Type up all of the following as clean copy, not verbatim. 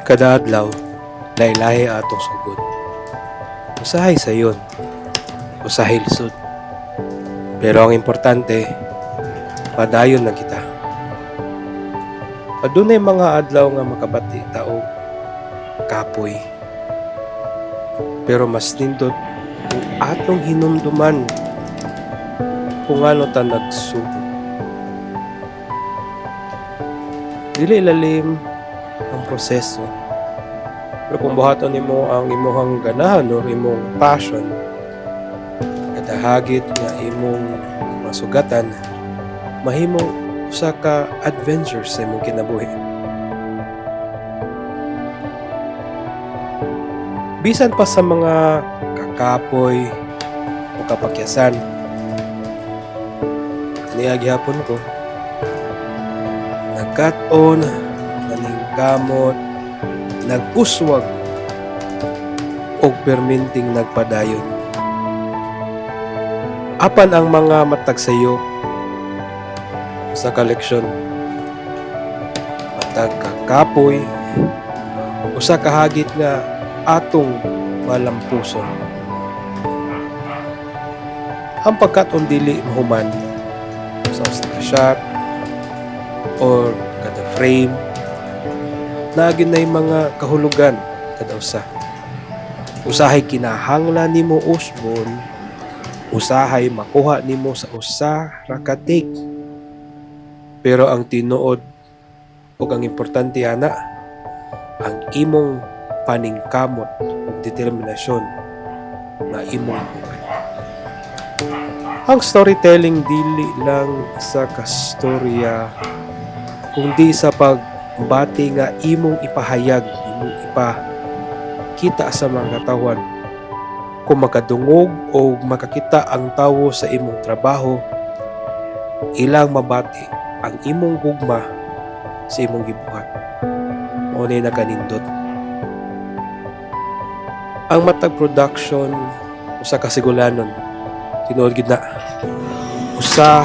Kada adlaw, lahi-lahi atong sugod. Usahay sayon, usahay lisod. Pero ang importante, padayon na kita. Adunay mga adlaw nga makabati taog kapoy. Pero mas nindot kung atong hinumduman kung ano ta nagsugod. Dili lalim ang proseso. Pero kung buhaton nimo ang imong ganahan or imong passion, kada hagit nga imong masugatan, mahimong usa ka adventure sa imong kinabuhi. Bisan pa sa mga kakapoy o kapakyasan, kaniya gihapon ko, nagkat-on, naningkamot, nag-uswag, o perminting nagpadayon. Apan ang mga matagsayo sa koleksyon, matag kakapoy, usa ka hagit nga atong malampuson. Ang pagkat-on dili mahuman sa usa ka shot or kada frame na ginay mga kahulugan kada usa. Usahay kinahanglan nimo usbon, usahay makuha nimo sa usa ra ka take. Pero ang tinuod ug ang importante ana, ang imong paningkamot ug determinasyon na imong buhat. Ang storytelling dili lang sa kastorya kundi sa pagbati nga imong ipahayag, imong ipakita sa mga katawan. Kung makadungog o makakita ang tawo sa imong trabaho, ilang mabati ang imong gugma sa imong gibuhat. Mao ni nakanindot. Ang matag production usa ka sigulanon, tinuod gid na, usa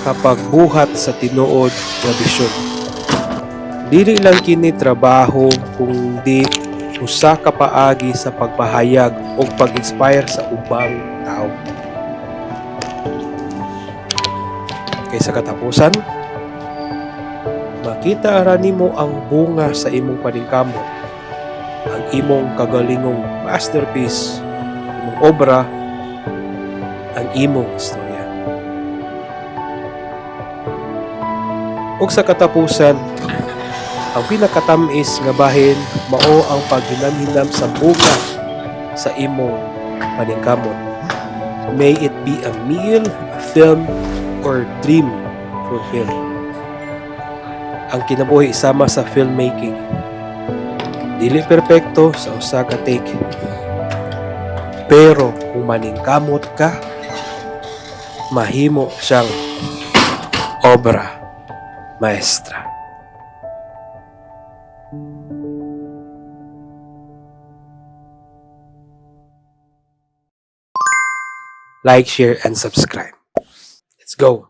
ka pagbuhat sa tinuod nga bisyon. Dili lang kini trabaho kundi usa ka paagi sa pagpahayag o pag-inspire sa ubang tao. Kay sa katapusan, makita ra nimo ang bunga sa imong paningkamot, ang imong kagalingong masterpiece, imong obra, ang imong istorya. Ug sa katapusan, ang pinakatamis nga bahin mao ang paghinam-hinam sa bunga sa imong paningkamot. May it be a meal, a film, or dream fulfilled. Ang kinabuhi sama sa filmmaking, dili perpekto sa usa ka take. Pero kung maningkamot ka, mahimo siyang obra maestra. Like, share, and subscribe. Let's go!